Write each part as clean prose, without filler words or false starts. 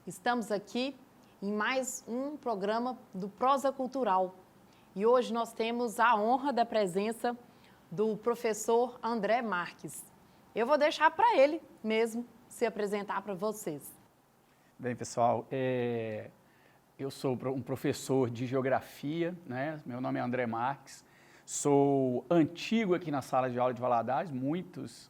Estamos aqui em mais um programa do Prosa Cultural e hoje nós temos a honra da presença do professor André Marques. Eu vou deixar para ele mesmo se apresentar para vocês. Bem, pessoal, eu sou um professor de geografia, né? Meu nome é André Marques, sou antigo aqui na sala de aula de Valadares, muitos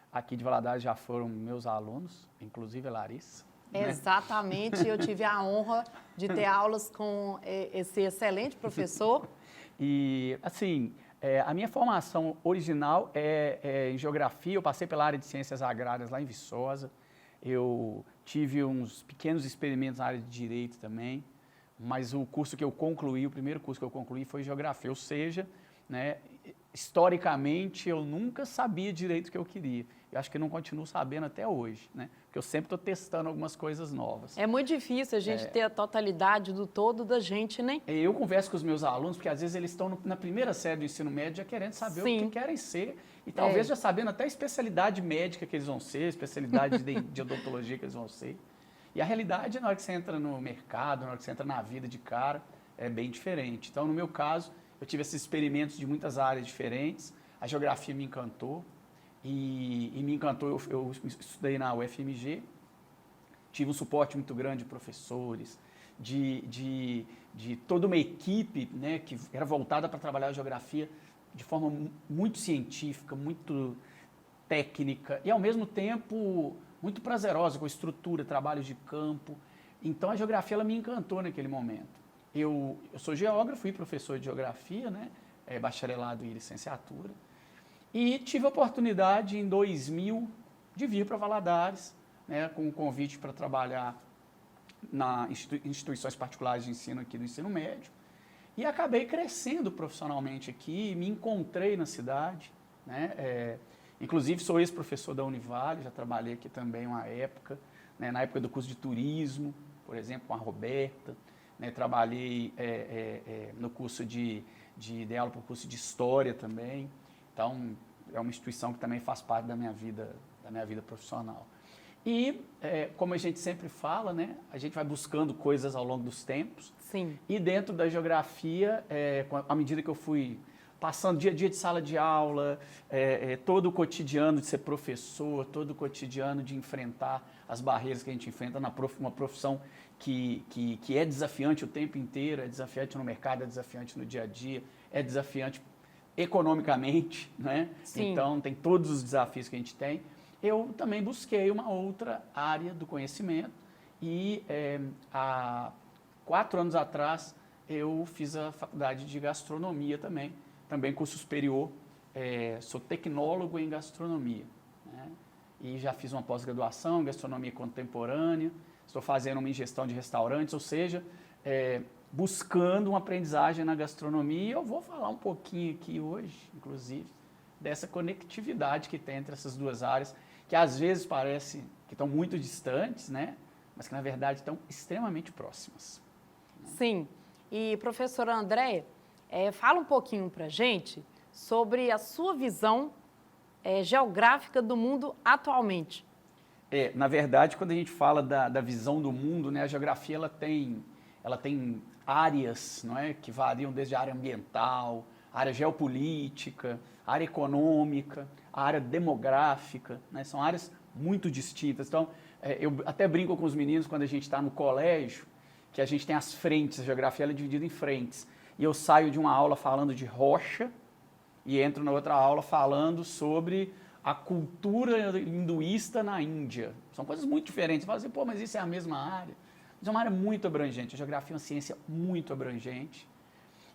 aqui de Valadares já foram meus alunos, inclusive a Larissa. Exatamente, eu tive a honra de ter aulas com esse excelente professor. E, assim, a minha formação original é em geografia, eu passei pela área de ciências agrárias lá em Viçosa, eu tive uns pequenos experimentos na área de direito também, mas o curso que eu concluí, o primeiro curso que eu concluí foi geografia, ou seja, né, historicamente eu nunca sabia direito o que eu queria. Eu acho que não continuo sabendo até hoje, né? Porque eu sempre estou testando algumas coisas novas. É muito difícil a gente ter a totalidade do todo da gente, né? Eu converso com os meus alunos, porque às vezes eles estão na primeira série do ensino médio já querendo saber o que querem ser e talvez já sabendo até a especialidade médica que eles vão ser, a especialidade de odontologia que eles vão ser. E a realidade, na hora que você entra no mercado, na hora que você entra na vida de cara, é bem diferente. Então, no meu caso, eu tive esses experimentos de muitas áreas diferentes, a geografia me encantou, e me encantou, eu estudei na UFMG, tive um suporte muito grande de professores, de toda uma equipe, né, que era voltada para trabalhar a geografia de forma muito científica, muito técnica e, ao mesmo tempo, muito prazerosa, com estrutura, trabalhos de campo. Então, a geografia ela me encantou naquele momento. Eu sou geógrafo e professor de geografia, né, bacharelado e licenciatura, e tive a oportunidade, em 2000, de vir para Valadares, né, com um convite para trabalhar em instituições particulares de ensino aqui do ensino médio, e acabei crescendo profissionalmente aqui, me encontrei na cidade, né, inclusive sou ex-professor da Univale, já trabalhei aqui também uma época, né, na época do curso de turismo, por exemplo, com a Roberta, né, trabalhei no curso dei aula para o curso de História também, então é uma instituição que também faz parte da minha vida profissional. E, como a gente sempre fala, né, a gente vai buscando coisas ao longo dos tempos. Sim. E dentro da geografia, à medida que eu fui passando dia a dia de sala de aula, todo o cotidiano de ser professor, todo o cotidiano de enfrentar as barreiras que a gente enfrenta uma profissão que é desafiante o tempo inteiro, é desafiante no mercado, é desafiante no dia a dia, é desafiante economicamente, né? Sim. Então tem todos os desafios que a gente tem. Eu também busquei uma outra área do conhecimento e há 4 anos atrás eu fiz a faculdade de gastronomia também curso superior, sou tecnólogo em gastronomia, né? E já fiz uma pós-graduação em gastronomia contemporânea, estou fazendo uma ingestão de restaurantes, ou seja, buscando uma aprendizagem na gastronomia. Eu vou falar um pouquinho aqui hoje, inclusive, dessa conectividade que tem entre essas duas áreas, que às vezes parece que estão muito distantes, né? Mas que na verdade estão extremamente próximas. Sim. E, professor André, fala um pouquinho para a gente sobre a sua visão geográfica do mundo atualmente. Na verdade, quando a gente fala da visão do mundo, né, a geografia ela tem áreas, não é, que variam desde a área ambiental, a área geopolítica, a área econômica, a área demográfica, né, são áreas muito distintas. Então, eu até brinco com os meninos quando a gente está no colégio, que a gente tem as frentes, a geografia ela é dividida em frentes. E eu saio de uma aula falando de rocha e entro na outra aula falando sobre a cultura hinduísta na Índia. São coisas muito diferentes. Você fala assim, pô, mas isso é a mesma área? Mas é uma área muito abrangente. A geografia é uma ciência muito abrangente.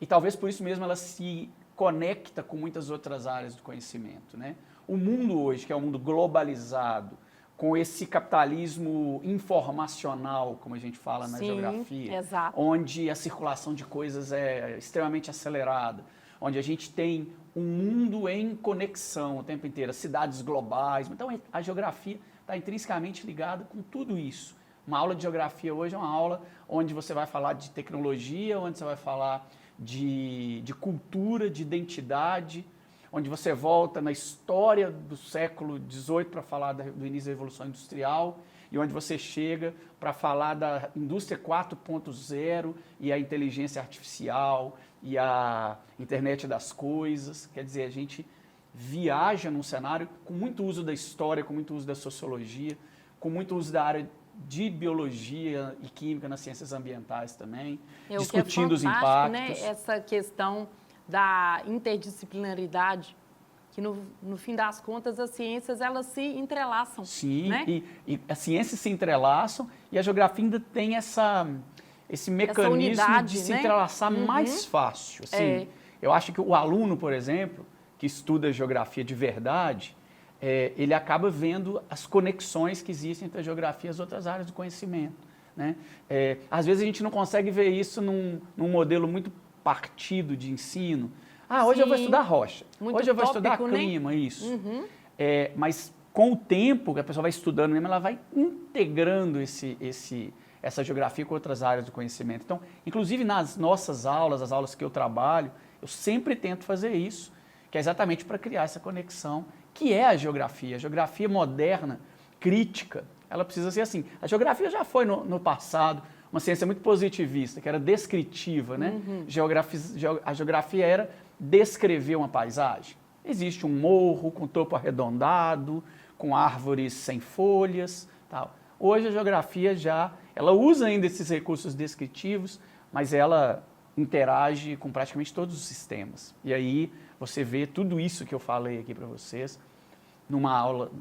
E talvez por isso mesmo ela se conecta com muitas outras áreas do conhecimento, né? O mundo hoje, que é um mundo globalizado, com esse capitalismo informacional, como a gente fala na geografia, exato. Onde a circulação de coisas é extremamente acelerada, onde a gente tem um mundo em conexão o tempo inteiro, as cidades globais. Então, a geografia está intrinsecamente ligada com tudo isso. Uma aula de geografia hoje é uma aula onde você vai falar de tecnologia, onde você vai falar de cultura, de identidade, onde você volta na história do século XVIII para falar do início da Revolução Industrial e onde você chega para falar da indústria 4.0 e a inteligência artificial e a internet das coisas. Quer dizer, a gente viaja num cenário com muito uso da história, com muito uso da sociologia, com muito uso da área de biologia e química nas ciências ambientais também, discutindo os impactos. Né? Essa questão da interdisciplinaridade, que no fim das contas as ciências elas se entrelaçam. Sim, né? e as ciências se entrelaçam e a geografia ainda tem esse mecanismo unidade, de se né? entrelaçar mais fácil. Assim, eu acho que o aluno, por exemplo, que estuda geografia de verdade, ele acaba vendo as conexões que existem entre a geografia e as outras áreas do conhecimento. Né? Às vezes a gente não consegue ver isso num modelo muito partido de ensino. Hoje eu vou estudar rocha, hoje eu vou estudar clima, né? Isso. Mas com o tempo que a pessoa vai estudando mesmo, ela vai integrando essa geografia com outras áreas do conhecimento. Então, inclusive nas nossas aulas, as aulas que eu trabalho, eu sempre tento fazer isso, que é exatamente para criar essa conexão, que é a geografia. A geografia moderna, crítica, ela precisa ser assim. A geografia já foi no passado uma ciência muito positivista, que era descritiva, né? A geografia era descrever uma paisagem. Existe um morro com topo arredondado, com árvores sem folhas, tal. Hoje a geografia ela usa ainda esses recursos descritivos, mas ela interage com praticamente todos os sistemas. E aí você vê tudo isso que eu falei aqui para vocês numa aula,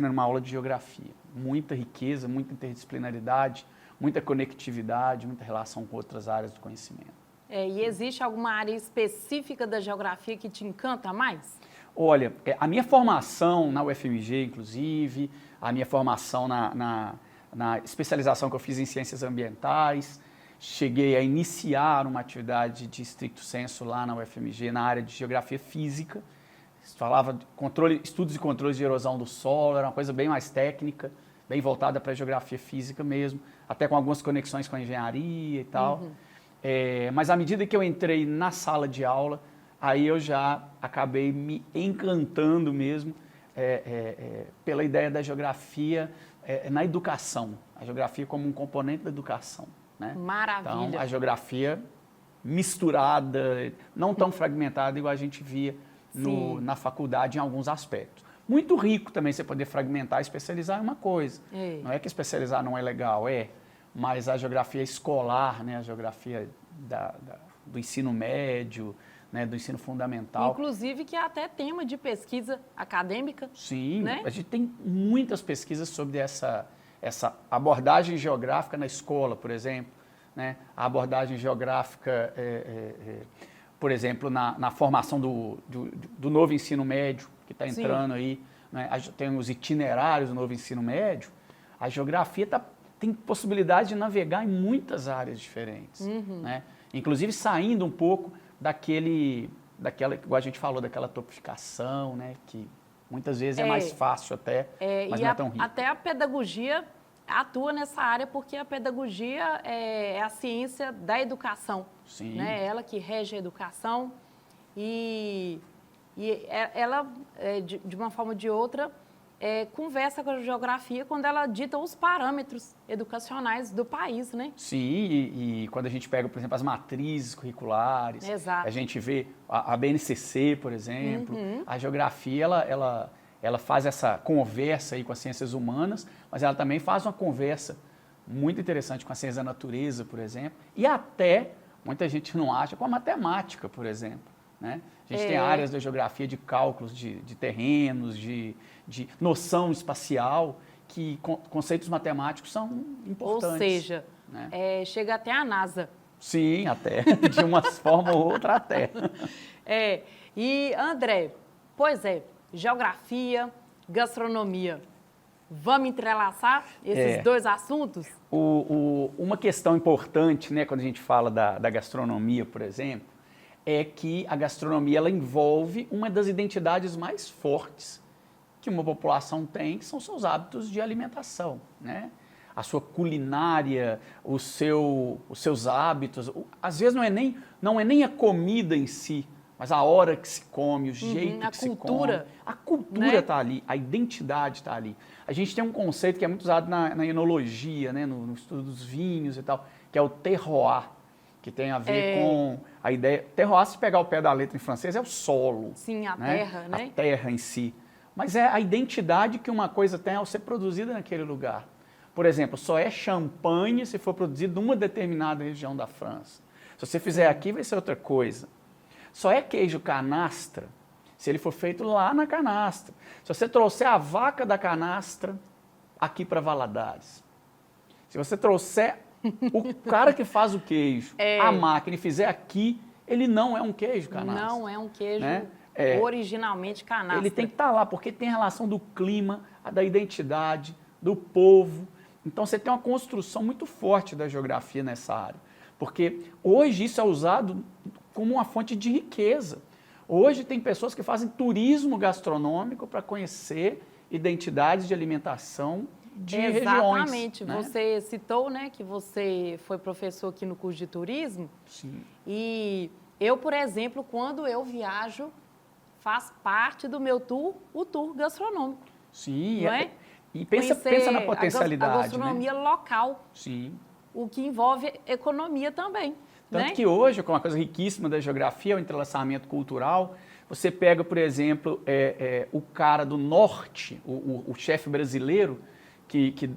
numa aula de geografia. Muita riqueza, muita interdisciplinaridade, muita conectividade, muita relação com outras áreas do conhecimento. E existe alguma área específica da geografia que te encanta mais? Olha, a minha formação na UFMG, inclusive, a minha formação na especialização que eu fiz em ciências ambientais, cheguei a iniciar uma atividade de stricto sensu lá na UFMG, na área de geografia física. Falava de estudos e controles de erosão do solo, era uma coisa bem mais técnica, bem voltada para a geografia física mesmo, até com algumas conexões com a engenharia e tal. Mas à medida que eu entrei na sala de aula, aí eu já acabei me encantando mesmo pela ideia da geografia na educação, a geografia como um componente da educação. Né? Maravilha! Então, a geografia misturada, não tão fragmentada igual a gente via na faculdade em alguns aspectos. Muito rico também você poder fragmentar e especializar em uma coisa. Não é que especializar não é legal, mas a geografia escolar, né? A geografia do ensino médio, né? Do ensino fundamental. Inclusive que é até tema de pesquisa acadêmica. Sim, né? A gente tem muitas pesquisas sobre essa abordagem geográfica na escola, por exemplo. Né? A abordagem geográfica, por exemplo, na formação do novo ensino médio, que está entrando aí. Né? Tem os itinerários do novo ensino médio. A geografia tem possibilidade de navegar em muitas áreas diferentes. Né? Inclusive saindo um pouco daquela, igual a gente falou, daquela topificação, né? Que muitas vezes é mais fácil até, mas não é tão rico. Até a pedagogia atua nessa área, porque a pedagogia é a ciência da educação. Sim. Né? Ela que rege a educação e ela, de uma forma ou de outra, conversa com a geografia quando ela dita os parâmetros educacionais do país, né? Sim, e quando a gente pega, por exemplo, as matrizes curriculares, a gente vê a BNCC, por exemplo, a geografia, ela faz essa conversa aí com as ciências humanas, mas ela também faz uma conversa muito interessante com a ciência da natureza, por exemplo, e até, muita gente não acha, com a matemática, por exemplo. Né? A gente tem áreas da geografia de cálculos de terrenos, de noção espacial, que conceitos matemáticos são importantes. Ou seja, né? Chega até a NASA. Sim, até. De uma forma ou outra até. E André, pois geografia, gastronomia, vamos entrelaçar esses dois assuntos? Uma questão importante, né, quando a gente fala da gastronomia, por exemplo, é que a gastronomia ela envolve uma das identidades mais fortes que uma população tem, que são seus hábitos de alimentação, né? A sua culinária, os seus hábitos. Às vezes não é nem a comida em si, mas a hora que se come, o jeito a que se cultura, come. A cultura está ali, a identidade está ali. A gente tem um conceito que é muito usado na enologia, né, no estudo dos vinhos e tal, que é o terroir, que tem a ver com a ideia... Terroir, se pegar o pé da letra em francês, é o solo. Sim, a né? terra, né? A terra em si. Mas é a identidade que uma coisa tem ao ser produzida naquele lugar. Por exemplo, só é champanhe se for produzido numa determinada região da França. Se você fizer aqui, vai ser outra coisa. Só é queijo canastra se ele for feito lá na canastra. Se você trouxer a vaca da canastra aqui para Valadares, se você trouxer o cara que faz o queijo, a máquina, e fizer aqui, ele não é um queijo canastra. Não é um queijo né? originalmente canastra. Ele tem que estar lá, porque tem a relação do clima, da identidade, do povo. Então você tem uma construção muito forte da geografia nessa área. Porque hoje isso é usado como uma fonte de riqueza. Hoje tem pessoas que fazem turismo gastronômico para conhecer identidades de alimentação de regiões. Exatamente. Né? Você citou, né, que você foi professor aqui no curso de turismo. Sim. E eu, por exemplo, quando eu viajo, faz parte do meu tour o tour gastronômico. Sim. Não é? E pensa na potencialidade. A gastronomia local. Sim. O que envolve economia também. Tanto né? que hoje, com uma coisa riquíssima da geografia, o entrelaçamento cultural, você pega, por exemplo, o cara do norte, o chefe brasileiro,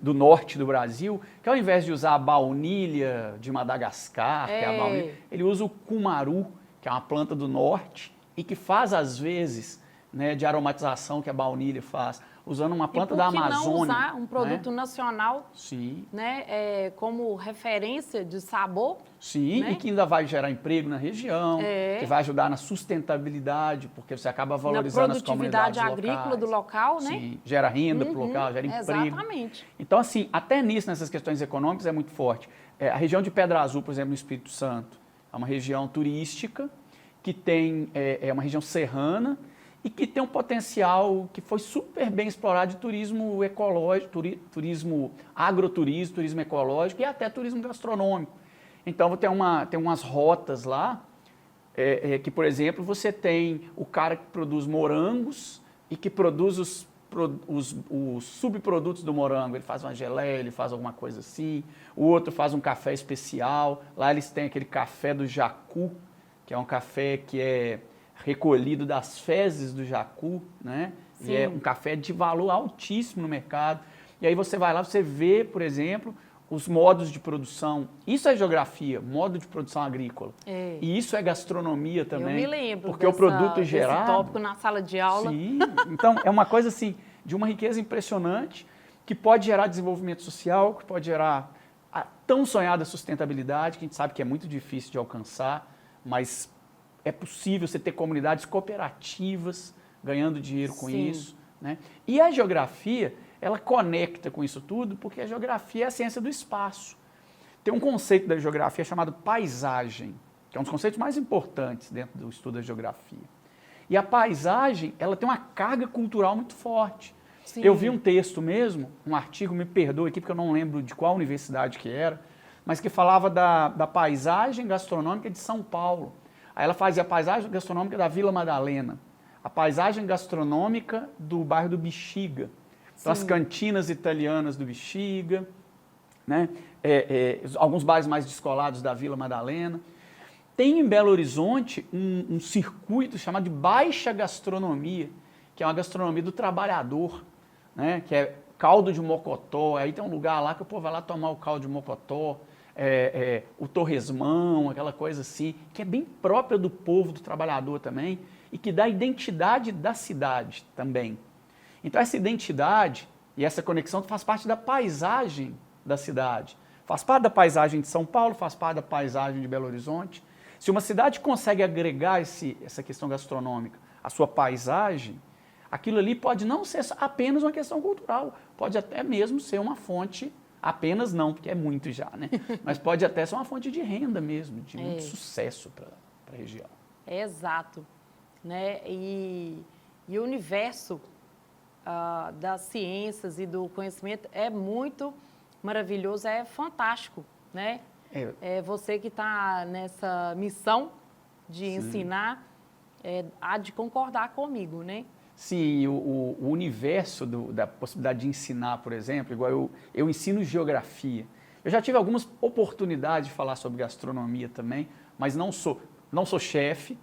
do norte do Brasil, que ao invés de usar a baunilha de Madagascar, que é a baunilha, ele usa o cumaru, que é uma planta do norte, e que faz, às vezes, né, de aromatização que a baunilha faz, usando uma planta da Amazônia. E por que não usar um produto nacional, Sim. né, como referência de sabor? Sim, né? E que ainda vai gerar emprego na região, que vai ajudar na sustentabilidade, porque você acaba valorizando as comunidades locais. Na produtividade agrícola do local, né? Sim, gera renda para o local, gera emprego. Exatamente. Então, assim, até nisso, nessas questões econômicas, é muito forte. A região de Pedra Azul, por exemplo, no Espírito Santo, é uma região turística, que tem, é uma região serrana, e que tem um potencial que foi super bem explorado de turismo ecológico, turismo agroturismo, turismo ecológico e até turismo gastronômico. Então tem umas rotas lá, que, por exemplo, você tem o cara que produz morangos e que produz os subprodutos do morango. Ele faz uma geleia, ele faz alguma coisa assim. O outro faz um café especial. Lá eles têm aquele café do jacu, que é um café que é recolhido das fezes do jacu, né? E é um café de valor altíssimo no mercado. E aí você vai lá, você vê, por exemplo, os modos de produção. Isso é geografia, modo de produção agrícola. E isso é gastronomia também. Eu me lembro porque o produto gerado... desse tópico na sala de aula. Sim, então é uma coisa assim, de uma riqueza impressionante, que pode gerar desenvolvimento social, que pode gerar a tão sonhada sustentabilidade, que a gente sabe que é muito difícil de alcançar, mas é possível você ter comunidades cooperativas ganhando dinheiro com isso. Né? E a geografia, ela conecta com isso tudo, porque a geografia é a ciência do espaço. Tem um conceito da geografia chamado paisagem, que é um dos conceitos mais importantes dentro do estudo da geografia. E a paisagem, ela tem uma carga cultural muito forte. Sim. Eu vi um texto mesmo, um artigo, me perdoe aqui, porque eu não lembro de qual universidade que era, mas que falava da paisagem gastronômica de São Paulo. Aí ela fazia a paisagem gastronômica da Vila Madalena, a paisagem gastronômica do bairro do Bexiga, então, as cantinas italianas do Bexiga, né? Alguns bairros mais descolados da Vila Madalena. Tem em Belo Horizonte um circuito chamado de baixa gastronomia, que é uma gastronomia do trabalhador, né? Que é caldo de mocotó. Aí tem um lugar lá que o povo vai lá tomar o caldo de mocotó, o torresmão, aquela coisa assim, que é bem própria do povo, do trabalhador também, e que dá identidade da cidade também. Então essa identidade e essa conexão faz parte da paisagem da cidade, faz parte da paisagem de São Paulo, faz parte da paisagem de Belo Horizonte. Se uma cidade consegue agregar essa questão gastronômica à sua paisagem, aquilo ali pode não ser apenas uma questão cultural, pode até mesmo ser uma fonte, apenas não, porque é muito já, né? Mas pode até ser uma fonte de renda mesmo, de muito sucesso para a região. Exato. Né? E o universo das ciências e do conhecimento é muito maravilhoso, é fantástico, né? É você que está nessa missão de ensinar há de concordar comigo, né? Sim, o universo da possibilidade de ensinar, por exemplo, igual eu ensino geografia. Eu já tive algumas oportunidades de falar sobre gastronomia também, mas não sou chefe.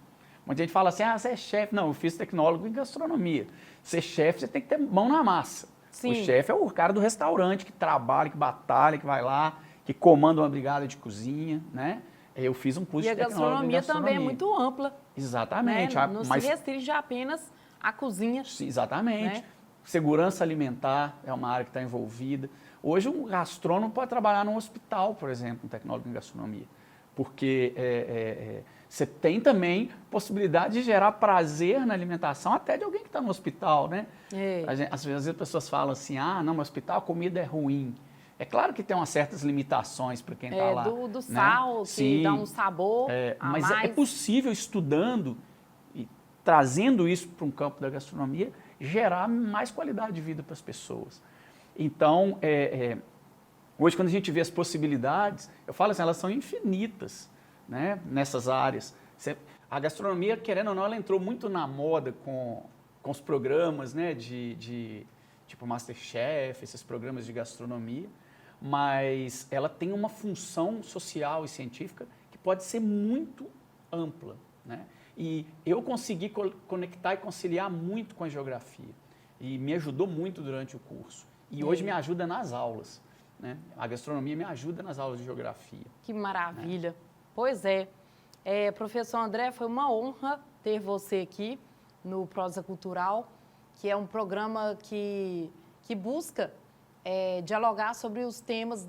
Muita gente fala assim, você é chefe. Não, eu fiz tecnólogo em gastronomia. Ser chefe, você tem que ter mão na massa. Sim. O chefe é o cara do restaurante que trabalha, que batalha, que vai lá, que comanda uma brigada de cozinha, né? Eu fiz um curso de tecnólogo em gastronomia. E a gastronomia também é muito ampla. Exatamente. Né? Não se restringe apenas à cozinha. Exatamente. Né? Segurança alimentar é uma área que está envolvida. Hoje um gastrônomo pode trabalhar num hospital, por exemplo, um tecnólogo em gastronomia. Porque você tem também possibilidade de gerar prazer na alimentação até de alguém que está no hospital, né? Às vezes as pessoas falam assim, não, no hospital a comida é ruim. É claro que tem umas certas limitações para quem está lá. Do sal, né? Que sim, dá um sabor mas mais. É possível, estudando e trazendo isso para um campo da gastronomia, gerar mais qualidade de vida para as pessoas. Então, hoje, quando a gente vê as possibilidades, eu falo assim, elas são infinitas, né, nessas áreas. A gastronomia, querendo ou não, ela entrou muito na moda com os programas, né, tipo Masterchef, esses programas de gastronomia, mas ela tem uma função social e científica que pode ser muito ampla, né? E eu consegui conectar e conciliar muito com a geografia. E me ajudou muito durante o curso. E hoje me ajuda nas aulas. Né? A gastronomia me ajuda nas aulas de geografia. Que maravilha. Né? Pois é. Professor André, foi uma honra ter você aqui no Prosa Cultural, que é um programa que busca dialogar sobre os temas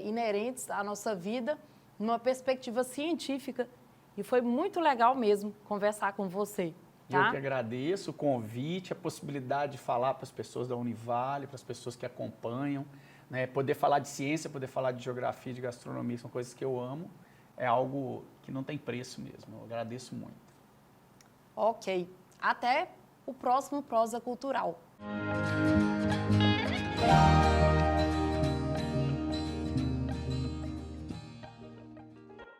inerentes à nossa vida numa perspectiva científica. E foi muito legal mesmo conversar com você. Tá? Eu que agradeço o convite, a possibilidade de falar para as pessoas da Univale, para as pessoas que acompanham, né? Poder falar de ciência, poder falar de geografia, de gastronomia, são coisas que eu amo. É algo que não tem preço mesmo. Eu agradeço muito. Ok. Até o próximo Prosa Cultural.